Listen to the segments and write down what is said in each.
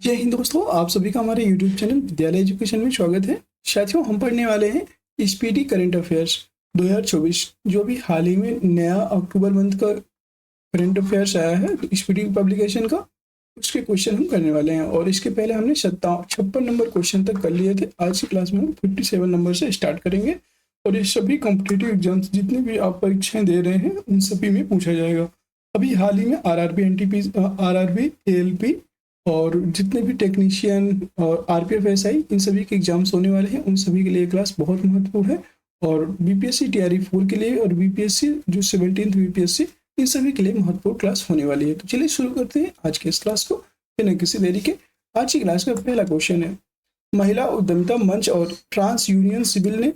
जय हिंद दोस्तों, आप सभी का हमारे YouTube चैनल विद्यालय एजुकेशन में स्वागत है। साथियों, हम पढ़ने वाले हैं स्पीडी करंट अफेयर्स 2024, जो भी हाल ही में नया अक्टूबर मंथ का करंट अफेयर्स आया है स्पीडी पब्लिकेशन का। उसके क्वेश्चन हम करने वाले हैं और इसके पहले हमने 56 नंबर क्वेश्चन तक कर लिए थे। आज की क्लास में हम 57 नंबर से स्टार्ट करेंगे और ये सभी कॉम्पिटिटिव एग्जाम्स जितने भी आप परीक्षाएं दे रहे हैं उन सभी में पूछा जाएगा। अभी हाल ही में आरआरबी, एनटीपी, आरआरबी, एएलपी और जितने भी टेक्नीशियन और आरपीएफ एसआई इन सभी के एग्जाम्स होने वाले हैं, उन सभी के लिए क्लास बहुत महत्वपूर्ण है। और बीपीएससी टीआरई 4 के लिए और बीपीएससी जो 17th बीपीएससी, इन सभी के लिए महत्वपूर्ण क्लास होने वाली है। तो चलिए शुरू करते हैं आज के इस क्लास को बिना किसी देरी के। आज की क्लास का पहला क्वेश्चन है, महिला उद्यमिता मंच और ट्रांस यूनियन सिविल ने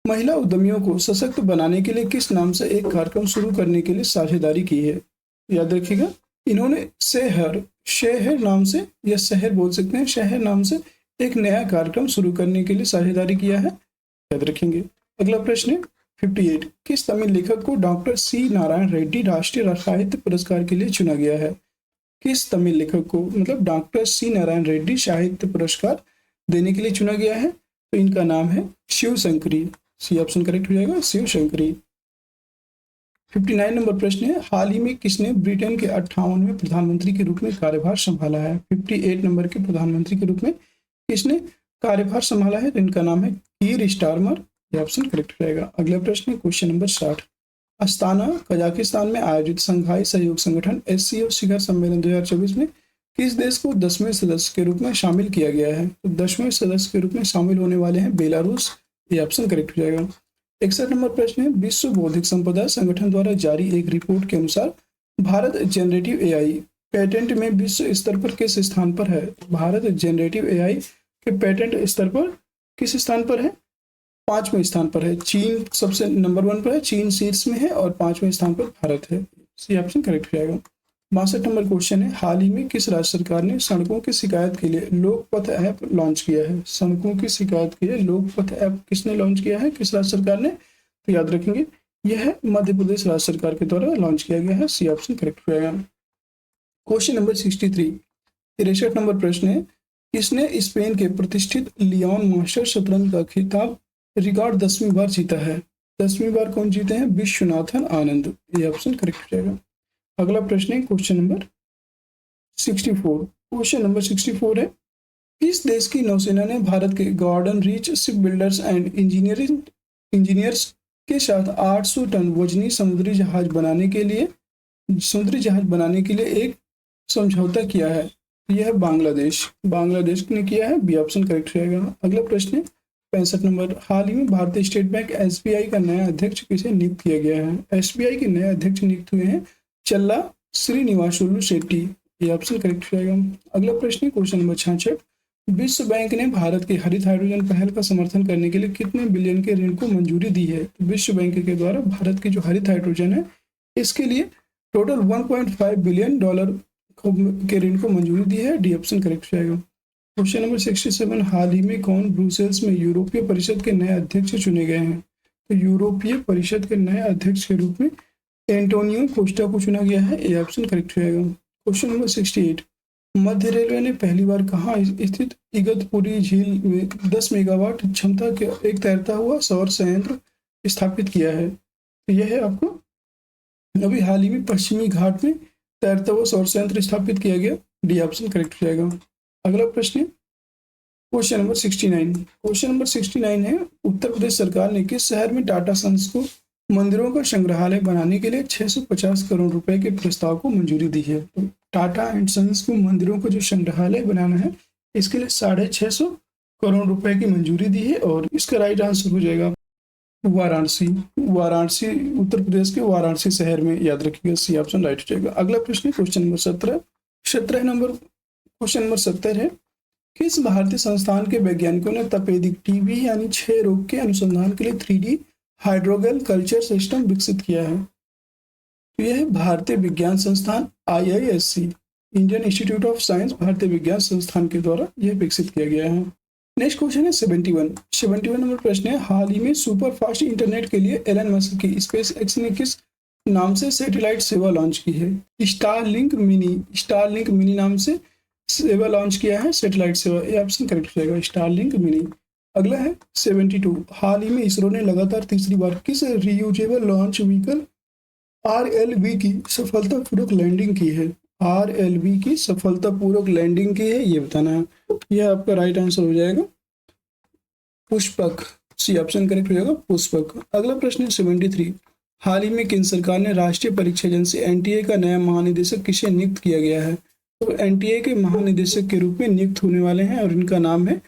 महिला उद्यमियों को सशक्त बनाने के लिए किस नाम से एक कार्यक्रम शुरू करने के लिए साझेदारी की है? याद रखिएगा, इन्होंने शहर नाम से या शहर बोल सकते हैं, शहर नाम से एक नया कार्यक्रम शुरू करने के लिए साझेदारी किया है। याद रखेंगे। अगला प्रश्न है 58, किस तमिल लेखक को डॉक्टर सी नारायण रेड्डी राष्ट्रीय साहित्य पुरस्कार के लिए चुना गया है? किस तमिल लेखक को मतलब डॉक्टर सी नारायण रेड्डी साहित्य पुरस्कार देने के लिए चुना गया है? तो इनका नाम है Shiv Shankari. C option correct हो जाएगा, शिव शंकरी। 59 नंबर प्रश्न है, हाल ही में किसने ब्रिटेन के 58वें प्रधानमंत्री के रूप में कार्यभार संभाला है? 58 नंबर के प्रधानमंत्री के रूप में किसने कार्यभार संभाला है? तो इनका नाम है कीर स्टारमर। यह ऑप्शन करेक्ट रहेगा। अगला प्रश्न है क्वेश्चन नंबर 60, अस्ताना कजाकिस्तान में आयोजित संघाई सहयोग संगठन SCO शिखर सम्मेलन 2024 में किस देश को 10वें सदस्य के रूप में शामिल किया गया है? तो 10वें सदस्य के रूप में शामिल होने वाले हैं बेलारूस। ये ऑप्शन करेक्ट हो जाएगा। 61 नंबर प्रश्न है, विश्व बौद्धिक संपदा संगठन द्वारा जारी एक रिपोर्ट के अनुसार भारत जनरेटिव AI पेटेंट में विश्व स्तर पर किस स्थान पर है? भारत जनरेटिव AI के पेटेंट स्तर पर किस स्थान पर है? 5वें स्थान पर है। चीन सबसे नंबर 1 पर है, चीन शीर्ष में है और 5वें स्थान पर भारत है। सी ऑप्शन करेक्ट हो जाएगा। 62 नंबर क्वेश्चन है, हाल ही में किस राज्य सरकार ने सड़कों की शिकायत के लिए लोकपथ ऐप लॉन्च किया है? सड़कों की शिकायत के लिए लोकपथ ऐप किसने लॉन्च किया है, किस राज्य सरकार ने? तो याद रखेंगे, यह मध्य प्रदेश राज्य सरकार के द्वारा लॉन्च किया गया है। सी ऑप्शन करेक्ट हो जाएगा। क्वेश्चन नंबर 63, 63 नंबर प्रश्न है, किसने स्पेन के प्रतिष्ठित लियोन मास्टर शतरंज का खिताब रिकॉर्ड 10वीं बार जीता है? 10वीं बार कौन जीते हैं? विश्वनाथन आनंद। ये ऑप्शन करेक्ट हो जाएगा। अगला प्रश्न है क्वेश्चन नंबर 64। क्वेश्चन नंबर 64 है, किस देश की नौसेना ने भारत के Garden Reach Shipbuilders and Engineers के साथ 800 टन वजनी समुद्री जहाज बनाने के लिए एक समझौता किया है? यह बांग्लादेश ने किया है। बी ऑप्शन करेक्ट रहेगा। अगला प्रश्न है 65 नंबर, हाल ही में भारतीय स्टेट बैंक SBI का नया अध्यक्ष किसे नियुक्त किया गया है? SBI के नए अध्यक्ष नियुक्त हुए हैं चल्ला श्रीनिवासुलु शेट्टी। ये ऑप्शन करेक्ट रहेगा। अगला प्रश्न है क्वेश्चन नंबर 66, विश्व बैंक ने भारत के हरित हाइड्रोजन पहल का समर्थन करने के लिए कितने बिलियन के ऋण को मंजूरी दी है? तो विश्व बैंक के द्वारा भारत की जो हरित हाइड्रोजन है इसके लिए टोटल $1.5 बिलियन के ऋण को मंजूरी दी है। डी ऑप्शन करेक्ट रहेगा। क्वेश्चन नंबर 67, हाल ही में कौन ब्रुसेल्स में यूरोपीय परिषद के नए अध्यक्ष चुने गए हैं? तो यूरोपीय परिषद के नए अध्यक्ष के रूप में एंटोनियो कोस्टा को चुना गया है। ये ऑप्शन करेक्ट रहेगा। क्वेश्चन नंबर 68, मध्य रेलवे ने पहली बार कहाँ स्थित इगतपुरी झील में 10 मेगावाट क्षमता के एक तैरता हुआ सौर संयंत्र स्थापित किया है? तो यह है आपको अभी हाल ही में पश्चिमी घाट में तैरता हुआ सौर संयंत्र स्थापित किया गया। डी ऑप्शन करेक्ट रहेगा। अगला प्रश्न है क्वेश्चन नंबर 69। क्वेश्चन नंबर 69 है, उत्तर प्रदेश सरकार ने किस शहर में टाटा सन्स को मंदिरों का संग्रहालय बनाने के लिए 650 करोड़ रुपए के प्रस्ताव को मंजूरी दी है? तो टाटा एंड सन्स को मंदिरों का जो संग्रहालय बनाना है इसके लिए 650 करोड़ रुपए की मंजूरी दी है और इसका राइट आंसर हो जाएगा वाराणसी। उत्तर प्रदेश के वाराणसी शहर में। याद रखिएगा, सी ऑप्शन राइट हो जाएगा। अगला प्रश्न question number 17 number question number 70 है, किस भारतीय संस्थान के वैज्ञानिकों ने तपेदिक टीबी यानी क्षय रोग के अनुसंधान के लिए 3D हाइड्रोगेल कल्चर सिस्टम विकसित किया है? तो यह भारतीय विज्ञान संस्थान IISc, Indian institute of science, भारतीय विज्ञान संस्थान के द्वारा यह विकसित किया गया है। नेक्स्ट क्वेश्चन है 71 नंबर प्रश्न है, हाल ही में सुपर फास्ट इंटरनेट के लिए एलन मस्क की SpaceX ने किस नाम से सैटेलाइट सेवा लॉन्च की है? स्टारलिंक मिनी नाम से सेवा लॉन्च किया है? सैटेलाइट सेवा, ये ऑप्शन करेक्ट हो जाएगा, स्टारलिंक मिनी। अगला है 72, हाल ही में इसरो ने लगातार तीसरी बार किस रीयूजेबल लॉन्च व्हीकल RLV की सफलतापूर्वक लैंडिंग की है? RLV की सफलतापूर्वक लैंडिंग की है, ये बताना है। यह आपका राइट आंसर हो जाएगा पुष्पक, सी ऑप्शन करेक्ट हो जाएगा, पुष्पक। अगला प्रश्न है 73, हाल ही में केंद्र सरकार ने राष्ट्रीय परीक्षा एजेंसी NTA का नया महानिदेशक किसे नियुक्त किया गया है? तो NTA के महानिदेशक के रूप में नियुक्त होने वाले हैं और इनका नाम है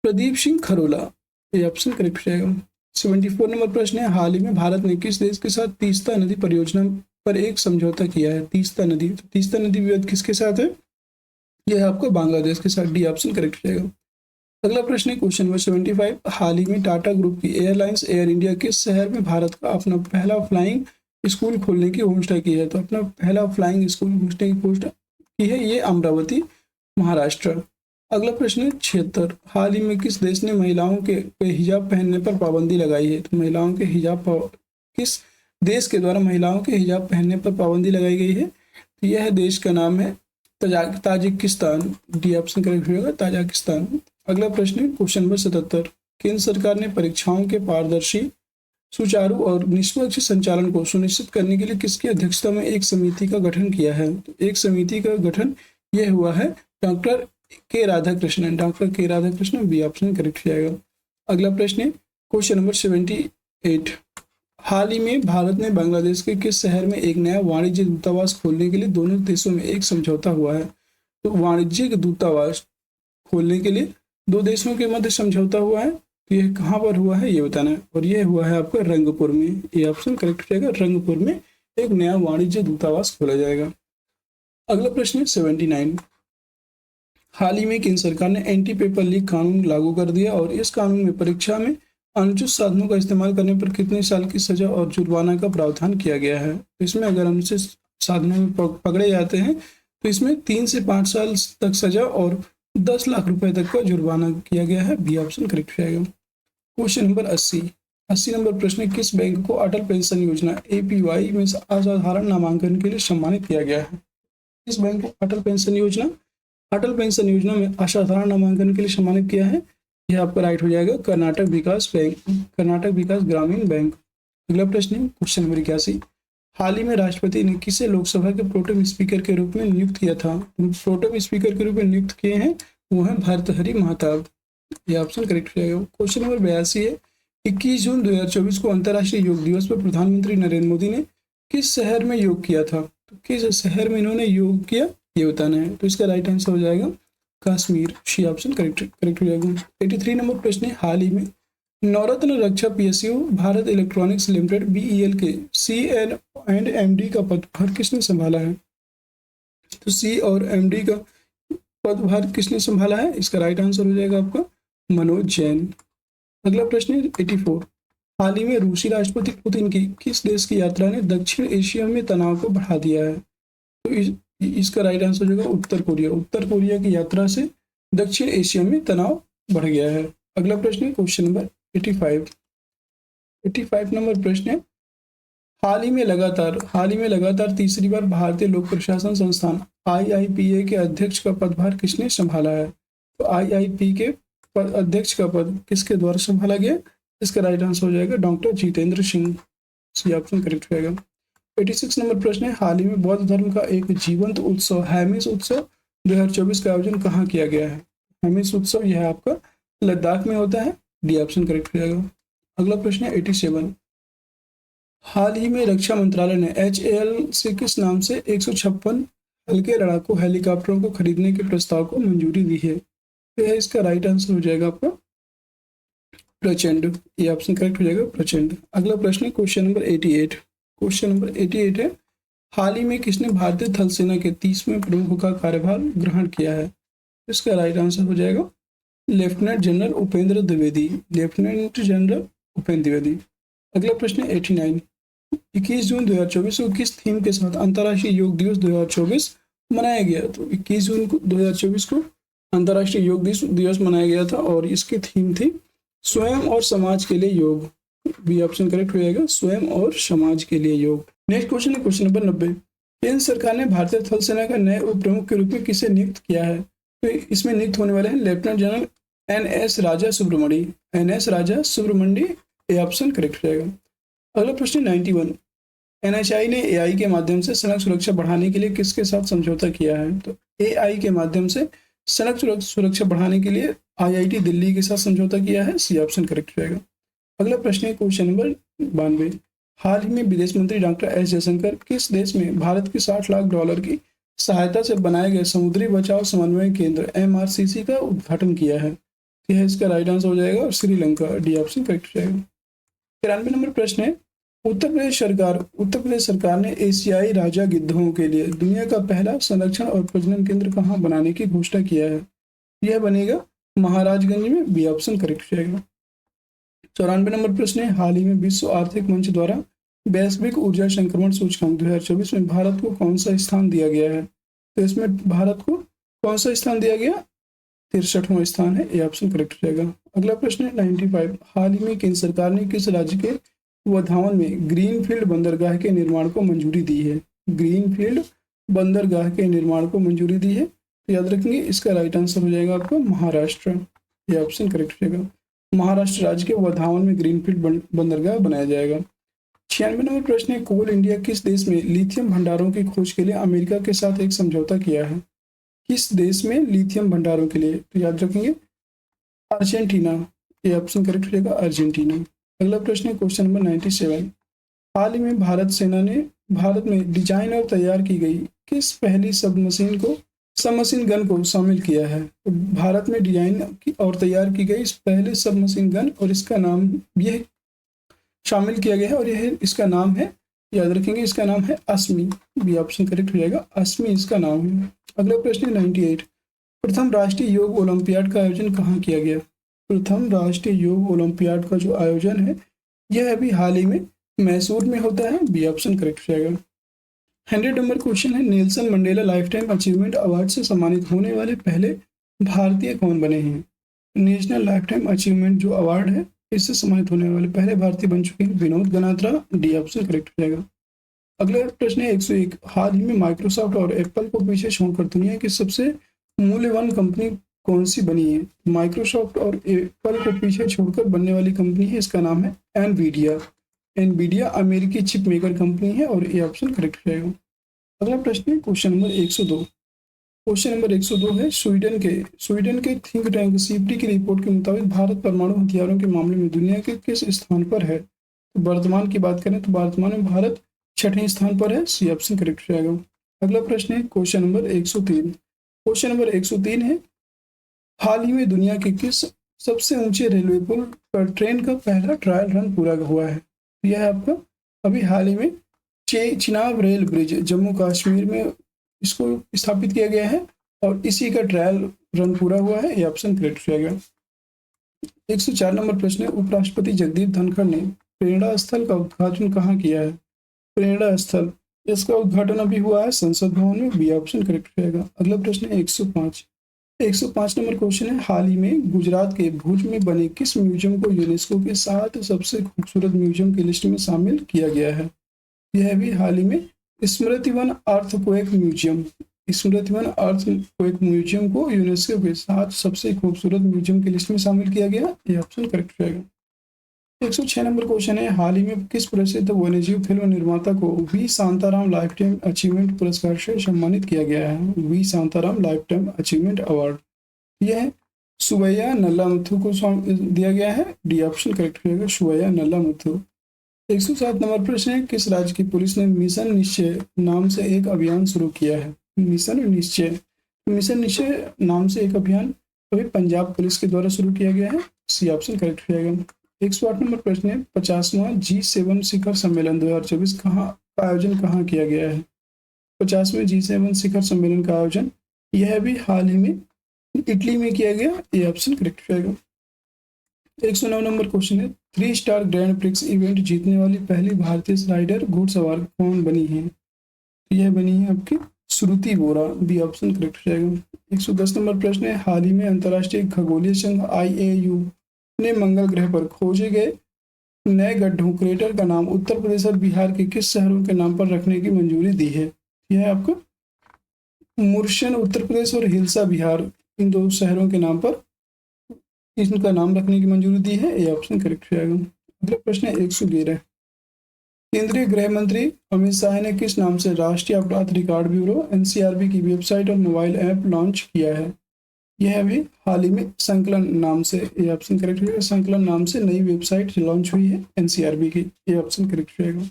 प्रदीप सिंह खरोला, ये ऑप्शन करेक्ट हो जाएगा। 74 नंबर प्रश्न है, हाल ही में भारत ने किस देश के साथ तीस्ता नदी परियोजना पर एक समझौता किया है? तीस्ता नदी, तो तीस्ता नदी विवाद किसके साथ है? यह आपको बांग्लादेश के साथ, डी ऑप्शन करेक्ट हो जाएगा। अगला प्रश्न है क्वेश्चन नंबर 75, हाल ही में टाटा ग्रुप की एयरलाइंस एयर इंडिया किस शहर में भारत का अपना पहला फ्लाइंग स्कूल खोलने की घोषणा की है? तो अपना पहला फ्लाइंग स्कूल खोलने की घोषणा की है, ये अमरावती, महाराष्ट्र। अगला प्रश्न है 76, हाल ही में किस देश ने महिलाओं के हिजाब पहनने पर पाबंदी लगाई है? तो महिलाओं के किस देश के द्वारा महिलाओं के हिजाब पहनने पर पाबंदी लगाई गई है? तो यह देश का नाम है ताजिकिस्तान, डी ऑप्शन करेक्ट होगा, ताजिकिस्तान। अगला प्रश्न है क्वेश्चन नंबर 77, केंद्र सरकार ने परीक्षाओं के पारदर्शी, सुचारू और निष्पक्ष संचालन को सुनिश्चित करने के लिए किसकी अध्यक्षता में एक समिति का गठन किया है? तो एक समिति का गठन यह हुआ है डॉक्टर के राधाकृष्णन, डॉक्टर के राधाकृष्णन, बी ऑप्शन करेक्ट हो जाएगा। अगला प्रश्न है क्वेश्चन नंबर 78, हाल ही में भारत ने बांग्लादेश के किस शहर में एक नया वाणिज्य दूतावास खोलने के लिए दोनों देशों में एक समझौता हुआ है? तो वाणिज्यिक दूतावास खोलने के लिए दो देशों के मध्य समझौता हुआ है, तो यह कहाँ पर हुआ है ये बताना है, और यह हुआ है आपका रंगपुर में, ये ऑप्शन करेक्ट हो जाएगा, रंगपुर में एक नया वाणिज्य दूतावास खोला जाएगा। अगला प्रश्न है 79, हाल ही में केंद्र सरकार ने एंटी पेपर लीक कानून लागू कर दिया और इस कानून में परीक्षा में अनुचित साधनों का इस्तेमाल करने पर कितने साल की सजा और जुर्माना का प्रावधान किया गया है? इसमें अगर अनुचित साधनों में पकड़े जाते हैं तो इसमें 3 से 5 साल तक सजा और 10 लाख रुपए तक का जुर्माना किया गया है, बी ऑप्शन करेक्ट हो जाएगा। क्वेश्चन नंबर 80 नंबर प्रश्न, किस बैंक को अटल पेंशन योजना APY में असाधारण नामांकन के लिए सम्मानित किया गया है? किस बैंक को अटल पेंशन योजना में असाधारण नामांकन के लिए सम्मानित किया है? यह आपका राइट हो जाएगा, कर्नाटक विकास बैंक, कर्नाटक विकास ग्रामीण बैंक। अगला प्रश्न है क्वेश्चन नंबर 81, हाल ही में राष्ट्रपति ने किसे लोकसभा के प्रोटेम स्पीकर के रूप में नियुक्त किया था? प्रोटेम स्पीकर के रूप में नियुक्त किए हैं वो है भर्तृहरि महताब, यह ऑप्शन करेक्ट हो जाएगा। क्वेश्चन नंबर 82 है, 21 जून 2024 को अंतर्राष्ट्रीय योग दिवस पर प्रधानमंत्री नरेंद्र मोदी ने किस शहर में योग किया था? तो किस शहर में इन्होंने योग किया ये बताना है, तो इसका राइट आंसर हो जाएगा कश्मीर, सी ऑप्शन करेक्ट हो जाएगा। 83 नंबर प्रश्न है, हाल ही में नवरत्न रक्षा PSU Bharat electronics limited BEL के CN&MD का पदभार किसने संभाला है? तो C और MD का पदभार किसने संभाला है? इसका राइट आंसर हो जाएगा आपका मनोज जैन। अगला प्रश्न है 84, हाल ही में रूसी राष्ट्रपति पुतिन की किस देश की यात्रा ने दक्षिण एशिया में तनाव को बढ़ा दिया है? तो इसका राइट आंसर हो जाएगा उत्तर कोरिया, उत्तर कोरिया की यात्रा से दक्षिण एशिया में तनाव बढ़ गया है। अगला प्रश्न है क्वेश्चन नंबर 85 नंबर प्रश्न है, हाल ही में लगातार तीसरी बार भारतीय लोक प्रशासन संस्थान IIPA के अध्यक्ष का पदभार किसने संभाला है? तो IIP के अध्यक्ष का पद किसके द्वारा संभाला गया? इसका राइट आंसर हो जाएगा doctor Jitendra Singh, C option correct हो जाएगा। 86 नंबर प्रश्न है, हाल ही में बौद्ध धर्म का एक जीवंत उत्सव हेमिस उत्सव 2024 का आयोजन कहाँ किया गया है? हेमिस उत्सव यह आपका लद्दाख में होता है, डी ऑप्शन करेक्ट हो जाएगा। अगला प्रश्न है 87, हाल ही में रक्षा मंत्रालय ने HAL से किस नाम से 156 हल्के लड़ाकू हेलीकॉप्टरों को खरीदने के प्रस्ताव को मंजूरी दी है? तो यह इसका राइट आंसर हो जाएगा आपका प्रचंड, ये ऑप्शन करेक्ट हो जाएगा प्रचंड। अगला प्रश्न है क्वेश्चन नंबर 88 है, हाल ही में किसने भारतीय थल सेना के 30वें प्रमुख का कार्यभार ग्रहण किया है? इसका राइट आंसर हो जाएगा lieutenant general Upendra Dwivedi, lieutenant general Upendra Dwivedi. अगला प्रश्न है 89, 21 जून 2024 को किस थीम के साथ अंतर्राष्ट्रीय योग दिवस 2024 मनाया गया? तो 21 जून 2024 को अंतर्राष्ट्रीय योग दिवस मनाया गया था और इसकी थीम थी स्वयं और समाज के लिए योग, बी ऑप्शन करेक्ट हो जाएगा, स्वयं और समाज के लिए योग। नेक्स्ट क्वेश्चन है क्वेश्चन नंबर 90, केंद्र सरकार ने भारतीय थल सेना का नए उप प्रमुख के रूप में किसे नियुक्त किया है? तो इसमें नियुक्त होने वाले हैं लेफ्टिनेंट जनरल एन.एस. राजा सुब्रमणी। एन.एस. राजा सुब्रमणी, ये ऑप्शन करेक्ट रहेगा। अगला प्रश्न 91। एनएचआई ने एआई के माध्यम से सड़क सुरक्षा बढ़ाने के लिए किसके साथ समझौता किया है? तो एआई के माध्यम से सड़क सुरक्षा बढ़ाने के लिए आईआईटी दिल्ली के साथ समझौता किया है। सी ऑप्शन करेक्ट रहेगा। अगला प्रश्न है क्वेश्चन नंबर 92। हाल ही में विदेश मंत्री डॉक्टर एस जयशंकर किस देश में भारत के $60 लाख की सहायता से बनाए गए समुद्री बचाव समन्वय केंद्र MRCC का उद्घाटन किया है? यह इसका राइट आंसर हो जाएगा और श्रीलंका, डी ऑप्शन करेक्ट रहेगा। 93 नंबर प्रश्न है उत्तर प्रदेश सरकार ने एशियाई राजा गिद्धों के लिए दुनिया का पहला संरक्षण और प्रजनन केंद्र कहाँ बनाने की घोषणा किया है? यह बनेगा महाराजगंज में, बी ऑप्शन करेक्ट रहेगा। 94 नंबर प्रश्न है हाल ही में विश्व आर्थिक मंच द्वारा वैश्विक ऊर्जा संक्रमण सूचकांक 2024 में भारत को कौन सा स्थान दिया गया है? तो इसमें भारत को कौन सा स्थान दिया गया? 63वां स्थान है, ये ऑप्शन करेक्ट रहेगा। अगला प्रश्न है 95। हाल ही में केंद्र सरकार ने किस राज्य के वधावन में ग्रीनफील्ड बंदरगाह के निर्माण को मंजूरी दी है? ग्रीनफील्ड बंदरगाह के निर्माण को मंजूरी दी है, तो याद रखेंगे इसका राइट आंसर हो जाएगा आपका महाराष्ट्र, ये ऑप्शन करेक्ट रहेगा। महाराष्ट्र राज्य के वधावन में ग्रीनफील्ड बंदरगाह बनाया जाएगा। 96 नंबर प्रश्न है कोल इंडिया किस देश में लिथियम भंडारों की खोज के लिए अमेरिका के साथ एक समझौता किया है? किस देश में लिथियम भंडारों के लिए? तो याद रखेंगे अर्जेंटीना, ये ऑप्शन करेक्ट रहेगा, अर्जेंटीना। अगला प्रश्न है क्वेश्चन नंबर 97। हाल ही में भारत सेना ने भारत में डिजाइन और तैयार की गई किस पहली सबमशीन गन को शामिल किया है? तो भारत में डिजाइन और तैयार की गई इस पहले सबमशीन गन और इसका नाम यह शामिल किया गया है और यह इसका नाम है, याद रखेंगे इसका नाम है अस्मी, बी ऑप्शन करेक्ट हो जाएगा, अस्मी इसका नाम है। अगला प्रश्न है 98। प्रथम राष्ट्रीय योग ओलंपियाड का आयोजन कहाँ किया गया? प्रथम राष्ट्रीय योग ओलंपियाड का जो आयोजन है यह अभी हाल ही में मैसूर में होता है, बी ऑप्शन करेक्ट रहेगा। 100 नंबर क्वेश्चन है Nelson Mandela life time achievement award से सम्मानित होने वाले पहले भारतीय कौन बने हैं? नेशनल लाइफ टाइम अचीवमेंट जो अवार्ड है इससे सम्मानित होने वाले पहले भारतीय बन चुके हैं Vinod Ganatra, D option correct हो जाएगा। अगला प्रश्न है 101। हाल ही में माइक्रोसॉफ्ट और एप्पल को पीछे छोड़कर दुनिया की सबसे मूल्यवान कंपनी कौन सी बनी है? माइक्रोसॉफ्ट और एप्पल को पीछे छोड़कर बनने वाली कंपनी है, इसका नाम है एनवीडिया। एनवीडिया अमेरिकी चिप मेकर कंपनी है और ये ऑप्शन करेक्ट रहेगा। अगला प्रश्न है क्वेश्चन नंबर 102। क्वेश्चन नंबर 102 है स्वीडन के थिंक टैंक सीपीटी की रिपोर्ट के मुताबिक भारत परमाणु हथियारों के मामले में दुनिया के किस स्थान पर है? तो वर्तमान की बात करें तो वर्तमान में भारत 6वें स्थान पर है, सी ऑप्शन करेक्ट रहेगा। अगला प्रश्न है क्वेश्चन नंबर 103। क्वेश्चन नंबर 103 है हाल ही में दुनिया के किस सबसे ऊंचे रेलवे पुल पर ट्रेन का पहला ट्रायल रन पूरा हुआ है? यह है आपका अभी हाल ही में चिनाब रेल ब्रिज जम्मू कश्मीर में इसको स्थापित किया गया है और इसी का ट्रायल रन पूरा हुआ है, ये ऑप्शन करेक्ट रहेगा। 104 नंबर प्रश्न है उपराष्ट्रपति जगदीप धनखड़ ने प्रेरणा स्थल का उद्घाटन कहाँ किया है? प्रेरणा स्थल इसका उद्घाटन अभी हुआ है संसद भवन में, बी ऑप्शन करेक्ट रहेगा। अगला प्रश्न है 105 नंबर क्वेश्चन है हाल ही में गुजरात के भुज में बने किस म्यूजियम को यूनेस्को के 7 सबसे खूबसूरत म्यूजियम की लिस्ट में शामिल किया गया है? यह भी हाल ही में स्मृतिवन अर्थक्वेक म्यूजियम को यूनेस्को के 7 सबसे खूबसूरत म्यूजियम की लिस्ट में शामिल किया गया, यह ऑप्शन करेक्ट रहेगा। 106 नंबर क्वेश्चन है हाल ही में किस प्रसिद्ध वन्यजीव फिल्म निर्माता को V Shantaram lifetime achievement पुरस्कार से सम्मानित किया गया है? V Shantaram lifetime achievement award यह सुवैया नल्लामुथु को दिया गया है, डी ऑप्शन करेक्ट रहेगा, सुवैया नल्लामुथु। 107 नंबर प्रश्न है किस राज्य की पुलिस ने मिशन निश्चय नाम से एक अभियान शुरू किया है? मिशन निश्चय नाम से एक अभियान अभी पंजाब पुलिस के द्वारा शुरू किया गया है, सी ऑप्शन करेक्ट रहेगा। 108 नंबर प्रश्न है 50वां G7 शिखर सम्मेलन 2024 का आयोजन कहाँ किया गया है? 50वें G7 शिखर सम्मेलन का आयोजन यह भी हाल ही में इटली में किया गया, ये ऑप्शन करेक्ट रहेगा। 109 नंबर क्वेश्चन है 3 स्टार ग्रैंड प्रिक्स इवेंट जीतने वाली पहली भारतीय राइडर घुड़सवार कौन बनी है? यह बनी है आपकी श्रुति बोरा, बी ऑप्शन करेक्ट रहेगा। 110 नंबर प्रश्न है हाल ही में अंतर्राष्ट्रीय खगोलीय संघ IAU ने मंगल ग्रह पर खोजे गए नए गड्ढों क्रेटर का नाम उत्तर प्रदेश और बिहार के किस शहरों के नाम पर रखने की मंजूरी दी है? यह है आपका मुर्शियन उत्तर प्रदेश और हिल्सा बिहार, इन दो शहरों के नाम पर इनका नाम रखने की मंजूरी दी है। ये ऑप्शन करेक्ट रहेगा। अगला प्रश्न है 111। केंद्रीय गृह मंत्री अमित शाह ने किस नाम से राष्ट्रीय अपराध रिकॉर्ड ब्यूरो एनसीआरबी की वेबसाइट और मोबाइल ऐप लॉन्च किया है? यह अभी हाल ही में संकलन नाम से, ये ऑप्शन करेक्ट रहेगा, संकलन नाम से नई वेबसाइट लॉन्च हुई है एनसीआरबी की। ये ऑप्शन करेक्ट रहेगा।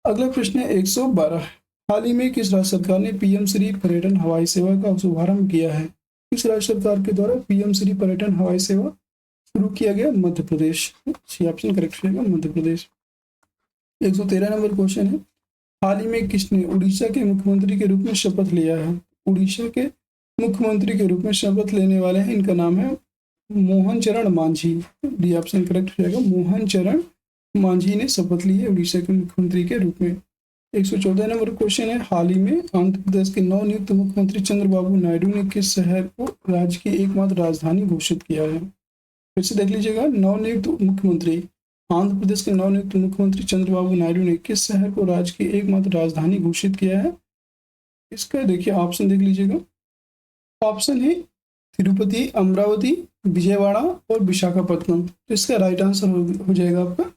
अगला प्रश्न है 112। हाल ही में किस राज्य सरकार ने पीएम श्री पर्यटन हवाई सेवा का शुभारंभ किया है? किस राज्य सरकार के द्वारा पीएम श्री पर्यटन हवाई सेवा शुरू किया गया? मध्य प्रदेश। ये ऑप्शन करेक्ट रहेगा, मध्य प्रदेश। 113 नंबर क्वेश्चन है, हाल ही में किसने उड़ीसा के मुख्यमंत्री के रूप में शपथ लिया है? उड़ीसा के मुख्यमंत्री के रूप में शपथ लेने वाले हैं, इनका नाम है मोहन चरण मांझी। डी ऑप्शन करेक्ट रहेगा, मोहन चरण मांझी ने शपथ ली है उड़ीसा के मुख्यमंत्री के रूप में। 114 नंबर क्वेश्चन है, हाल ही में आंध्र प्रदेश के नवनियुक्त मुख्यमंत्री चंद्रबाबू नायडू ने किस शहर को राज्य की एकमात्र राजधानी घोषित किया है? फिर से देख लीजिएगा, नवनियुक्त मुख्यमंत्री, आंध्र प्रदेश के नवनियुक्त मुख्यमंत्री चंद्रबाबू नायडू ने किस शहर को राज्य की एकमात्र राजधानी घोषित किया है? इसका देखिए ऑप्शन देख लीजिएगा। ऑप्शन है तिरुपति, अमरावती, विजयवाड़ा और विशाखापट्टनम। तो इसका राइट आंसर हो जाएगा आपका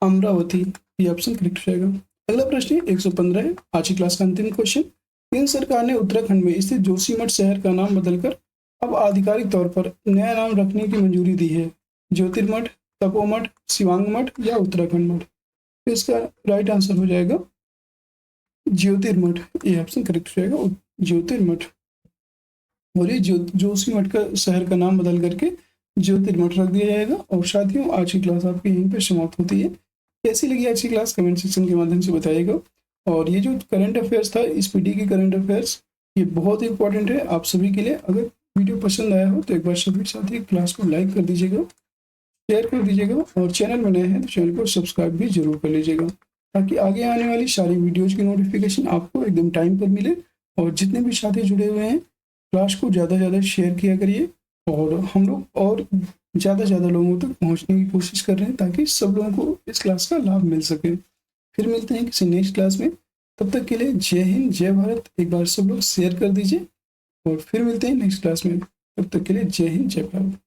अमरावती। ये ऑप्शन करेक्ट रहेगा। अगला प्रश्न है 115 है, आज की क्लास का अंतिम क्वेश्चन। केंद्र सरकार ने उत्तराखंड में स्थित जोशीमठ शहर का नाम बदलकर अब आधिकारिक तौर पर नया नाम रखने की मंजूरी दी है। ज्योतिर्मठ, तपोमठ, शिवांग मठ या उत्तराखंड मठ? तो इसका राइट आंसर हो जाएगा ज्योतिर्मठ। ये ऑप्शन करेक्ट रहेगा, ज्योतिर्मठ। और ये जोशीमठ का शहर का नाम बदल करके ज्योतिर्मठ रख दिया जाएगा। और साथियों, आज की क्लास आपकी यहीं पर समाप्त होती है। कैसी लगी आज की क्लास कमेंट सेक्शन के माध्यम से बताइएगा। और ये जो करंट अफेयर्स था, स्पीडी की करंट अफेयर्स, ये बहुत इंपॉर्टेंट है आप सभी के लिए। अगर वीडियो पसंद आया हो तो एक बार सभी साथी क्लास को लाइक कर दीजिएगा, शेयर कर दीजिएगा, और चैनल में नए हैं तो चैनल को सब्सक्राइब भी जरूर कर लीजिएगा, ताकि आगे आने वाली सारी वीडियोज़ की नोटिफिकेशन आपको एकदम टाइम पर मिले। और जितने भी साथी जुड़े हुए हैं, क्लास को ज़्यादा से ज़्यादा शेयर किया करिए, और हम लोग और ज़्यादा से ज़्यादा लोगों तक पहुंचने की कोशिश कर रहे हैं, ताकि सब लोगों को इस क्लास का लाभ मिल सके। फिर मिलते हैं किसी नेक्स्ट क्लास में, तब तक के लिए जय हिंद, जय भारत। एक बार सब लोग शेयर कर दीजिए, और फिर मिलते हैं नेक्स्ट क्लास में। तब तक के लिए जय हिंद, जय भारत।